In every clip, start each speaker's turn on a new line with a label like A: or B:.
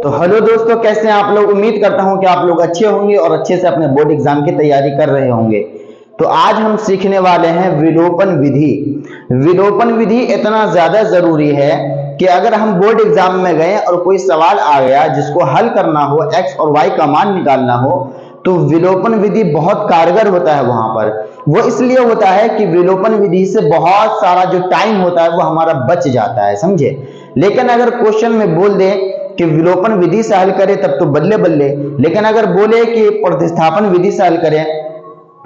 A: तो हेलो दोस्तों, कैसे हैं आप लोग। उम्मीद करता हूं कि आप लोग अच्छे होंगे और अच्छे से अपने बोर्ड एग्जाम की तैयारी कर रहे होंगे। तो आज हम सीखने वाले हैं विलोपन विधि। विलोपन विधि इतना ज्यादा जरूरी है कि अगर हम बोर्ड एग्जाम में गए और कोई सवाल आ गया जिसको हल करना हो, एक्स और वाई का मान निकालना हो, तो विलोपन विधि बहुत कारगर होता है वहां पर। वो इसलिए होता है कि विलोपन विधि से बहुत सारा जो टाइम होता है वो हमारा बच जाता है, समझे। लेकिन अगर क्वेश्चन में बोल दे कि विलोपन विधि से हल करें तब तो बल्ले बल्ले, लेकिन अगर बोले कि प्रतिस्थापन विधि से हल करें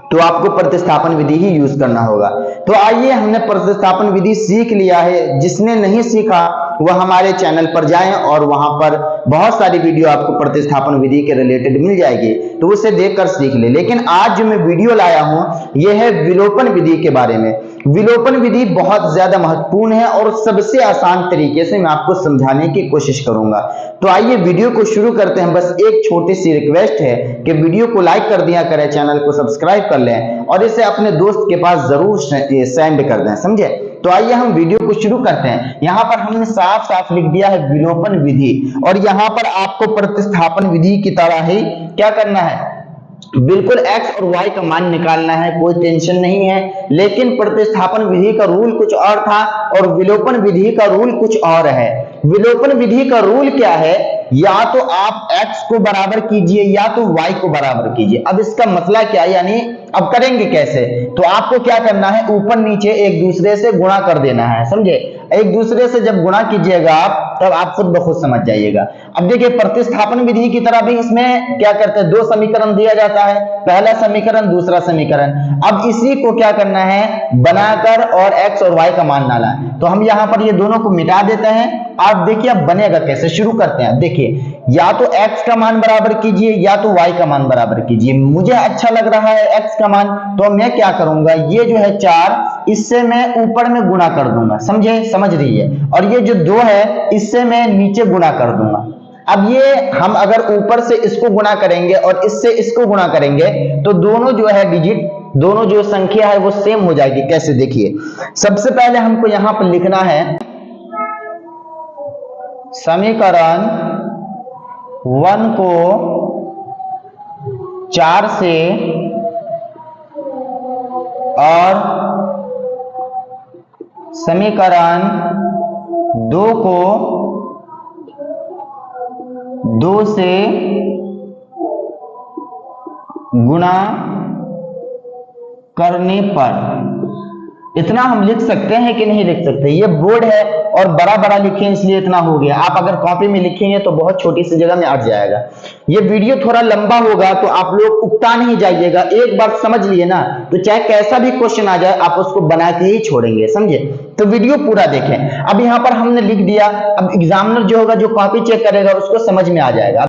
A: तो आपको प्रतिस्थापन विधि ही यूज करना होगा। तो आइए, हमने प्रतिस्थापन विधि सीख लिया है। जिसने नहीं सीखा वह हमारे चैनल पर जाएं और वहां पर बहुत सारी वीडियो आपको प्रतिस्थापन विधि के रिलेटेड मिल जाएगी, तो उसे देखकर सीख ले। लेकिन आज जो मैं वीडियो लाया हूं यह है विलोपन विधि के बारे में। विलोपन विधि बहुत ज्यादा महत्वपूर्ण है और सबसे आसान तरीके से मैं आपको समझाने की कोशिश करूंगा। तो आइए वीडियो को शुरू करते हैं। बस एक छोटी सी रिक्वेस्ट है कि वीडियो को लाइक कर दिया करें, चैनल को सब्सक्राइब कर लें और इसे अपने दोस्त के पास जरूर सेंड कर दें, समझे। तो आइए हम वीडियो को शुरू करते हैं। यहाँ पर हमने साफ साफ लिख दिया है विलोपन विधि, और यहाँ पर आपको प्रतिस्थापन विधि की तरह ही क्या करना है, बिल्कुल x और y का मान निकालना है, कोई टेंशन नहीं है। लेकिन प्रतिस्थापन विधि का रूल कुछ और था और विलोपन विधि का रूल कुछ और है। विलोपन विधि का रूल क्या है, या तो आप x को बराबर कीजिए या तो y को बराबर कीजिए। अब इसका मतलब क्या है, यानी अब करेंगे कैसे, तो आपको क्या करना है, ऊपर नीचे एक दूसरे से गुणा कर देना है, समझे। एक दूसरे से जब गुणा कीजिएगा आप, तब आप खुद ब खुद समझ जाइएगा। अब देखिए, प्रतिस्थापन विधि की तरह भी इसमें क्या करते हैं, दो समीकरण दिया जाता है, पहला समीकरण दूसरा समीकरण। अब इसी को क्या करना है, बनाकर और x और y का मान डालना है। तो हम यहाँ पर ये दोनों को मिटा देते हैं। आप देखिए अब बनेगा कैसे, शुरू करते हैं। देखिए, या तो x का मान बराबर कीजिए या तो y का मान बराबर कीजिए। मुझे अच्छा लग रहा है x का मान, तो मैं क्या करूंगा, ये जो है 4, इससे मैं ऊपर में गुणा कर दूंगा, समझे, समझ रही है। और ये जो 2 है इससे मैं नीचे गुणा कर दूंगा। अब ये हम अगर ऊपर से इसको गुणा करेंगे और इससे इसको गुणा करेंगे तो दोनों जो है डिजिट, दोनों जो संख्या है वो सेम हो जाएगी। कैसे, देखिए, सबसे पहले हमको यहां पर लिखना है समीकरण 1 को 4 से और समीकरण 2 को 2 से गुणा करने पर। इतना हम लिख सकते हैं कि नहीं लिख सकते, ये बोर्ड है और बड़ा बड़ा लिखे इसलिए इतना हो गया। आप अगर कॉपी में लिखेंगे तो बहुत छोटी सी जगह में अट जाएगा। ये वीडियो थोड़ा लंबा होगा तो आप लोग उकता नहीं जाइएगा। एक बार समझ लिए ना, तो चाहे कैसा भी क्वेश्चन आ जाए आप उसको बना के ही छोड़ेंगे, समझे। तो वीडियो पूरा देखें। अब यहाँ पर हमने लिख दिया। अब एग्जामिनर जो होगा, जो कॉपी चेक करेगा, उसको समझ में आ जाएगा।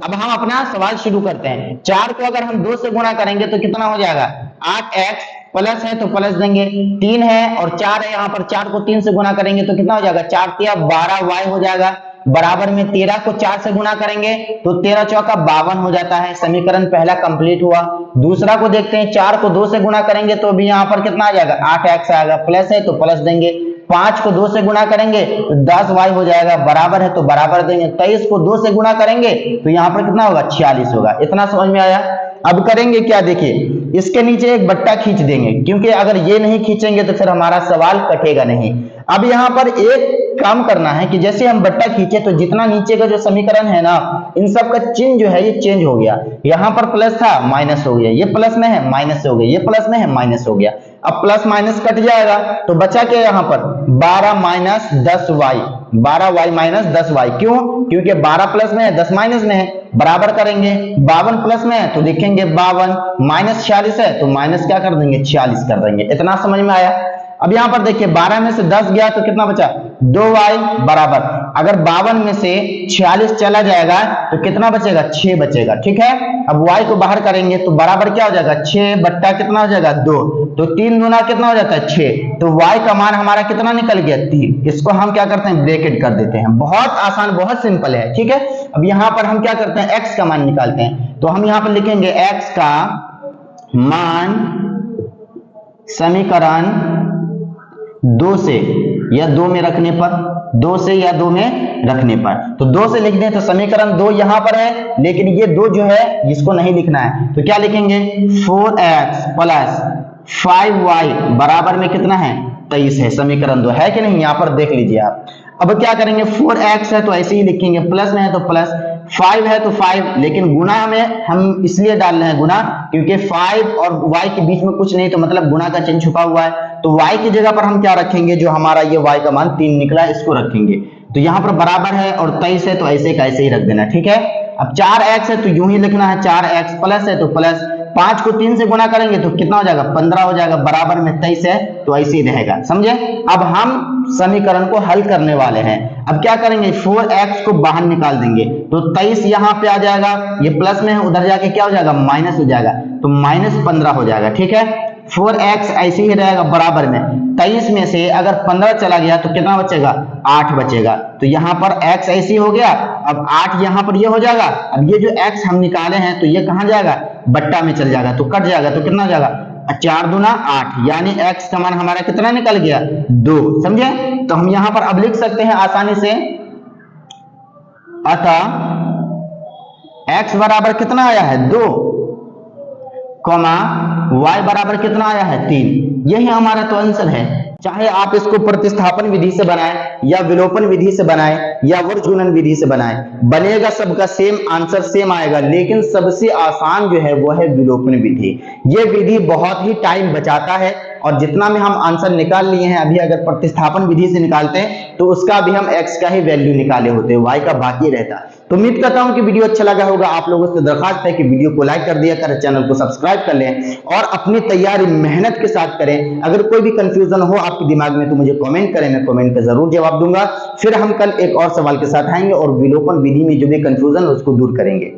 A: अब हम अपना सवाल शुरू करते हैं। 4 को अगर हम 2 से गुणा करेंगे तो कितना हो जाएगा, 8x, प्लस है तो प्लस देंगे, 3 है और 4 है, यहाँ पर 4 को 3 से गुणा करेंगे तो कितना हो जाएगा, 4 तिया 12y हो जाएगा। बराबर में 13 को 4 से गुणा करेंगे तो 13 चौका 52 हो जाता है। समीकरण पहला कंप्लीट हुआ। दूसरा को देखते हैं, 4 को 2 से गुणा करेंगे तो भी यहाँ पर कितना आ जाएगा, 8x आएगा, प्लस है तो प्लस देंगे। 5 को 2 से गुणा करेंगे तो 10y हो जाएगा, बराबर है तो बराबर देंगे। 23 को 2 से गुणा करेंगे तो यहाँ पर कितना होगा, 46 होगा। इतना समझ में आया। अब करेंगे क्या, देखिए, इसके नीचे एक बट्टा खींच देंगे, क्योंकि अगर ये नहीं खींचेंगे तो फिर हमारा सवाल कटेगा नहीं। अब यहाँ पर एक काम करना है कि जैसे हम बट्टा खींचे तो जितना नीचे का जो समीकरण है ना, इन सब का चिन्ह जो है ये चेंज हो गया। यहाँ पर प्लस था, माइनस हो गया, ये प्लस में है माइनस हो गया, ये प्लस में है माइनस हो गया। अब प्लस माइनस कट जाएगा तो बचा क्या यहाँ पर, 12 minus 10y, 12y minus 10y। क्यों, क्योंकि 12 प्लस में है 10 माइनस में है। बराबर करेंगे, 52 प्लस में है तो लिखेंगे 52, माइनस 46 है तो माइनस क्या कर देंगे, 46 कर देंगे। इतना समझ में आया। अब यहाँ पर देखिए, 12 में से 10 गया तो कितना बचा, 2y बराबर, अगर 52 में से 46 चला जाएगा तो कितना बचेगा, 6 बचेगा, ठीक है। अब y को बाहर करेंगे तो बराबर क्या हो जाएगा, 6 बट्टा कितना हो जाएगा, 2, तो 3 दूना कितना हो जाता है, 6। तो y का मान हमारा कितना निकल गया, 3। इसको हम क्या करते हैं, ब्रैकेट कर देते हैं। बहुत आसान, बहुत सिंपल है, ठीक है। अब यहाँ पर हम क्या करते हैं, x का मान निकालते हैं। तो हम यहाँ पर लिखेंगे x का मान समीकरण 2 से या 2 में रखने पर, 2 से या 2 में रखने पर, तो 2 से लिख दें तो समीकरण 2 यहां पर है, लेकिन ये 2 जो है इसको नहीं लिखना है, तो क्या लिखेंगे 4x प्लस 5y बराबर में कितना है 23 है, समीकरण 2 है कि नहीं, यहां पर देख लीजिए आप। अब क्या करेंगे 4x है तो ऐसे ही लिखेंगे, प्लस में है तो प्लस, 5 है तो 5, लेकिन गुणा में हम इसलिए डाल रहे हैं गुणा क्योंकि 5 और y के बीच में कुछ नहीं, तो मतलब गुणा का चिन्ह छुपा हुआ है, तो y की जगह पर हम क्या रखेंगे, जो हमारा ये y का मान 3 निकला इसको रखेंगे, तो यहाँ पर बराबर है और 23 है तो ऐसे का ऐसे ही रख देना, ठीक है। अब 4x है तो यूं ही लिखना है, 4x प्लस है तो प्लस, 5 को 3 से गुणा करेंगे तो कितना हो जाएगा 15 हो जाएगा, बराबर में 23 है तो ऐसे ही रहेगा, समझे। अब हम समीकरण को हल करने वाले हैं, अब क्या करेंगे 4x को बाहर निकाल देंगे तो 23 यहाँ पे आ जाएगा, ये प्लस में है उधर जाके क्या हो जाएगा माइनस हो जाएगा, तो -15 हो जाएगा, ठीक है। 4x ऐसे ही रहेगा बराबर में 23 में से अगर 15 चला गया तो कितना बचेगा 8 बचेगा, तो यहाँ पर x ऐसे हो गया, अब 8 यहाँ पर ये हो जाएगा, अब ये जो x हम निकाले हैं तो ये कहाँ जाएगा बट्टा में चल जाएगा, तो कट जाएगा, तो कितना हो जाएगा 4 दूना 8, यानी x का मान हमारा कितना निकल गया 2, समझे। तो हम यहाँ पर अब लिख सकते हैं आसानी से, अतः x बराबर कितना आया है 2, y बराबर कितना आया है 3, यही हमारा तो आंसर है। चाहे आप इसको प्रतिस्थापन विधि से बनाएं या विलोपन विधि से बनाएं या वर्ग गुणन विधि से बनाएं, बनेगा सबका सेम, आंसर सेम आएगा, लेकिन सबसे आसान जो है वो है विलोपन विधि। ये विधि बहुत ही टाइम बचाता है, और जितना में हम आंसर निकाल लिए हैं अभी, अगर प्रतिस्थापन विधि से निकालते हैं तो उसका भी हम x का ही वैल्यू निकाले होते, y का बाकी रहता। तो उम्मीद करता हूं कि वीडियो अच्छा लगा होगा। आप लोगों से दरखास्त है कि वीडियो को लाइक कर दिया करें, चैनल को सब्सक्राइब कर लें और अपनी तैयारी मेहनत के साथ करें। अगर कोई भी कंफ्यूजन हो आपके दिमाग में तो मुझे कमेंट करें, मैं कमेंट पे जरूर जवाब दूंगा। फिर हम कल एक और सवाल के साथ आएंगे और विलोपन विधि में जो भी कंफ्यूजन है उसको दूर करेंगे।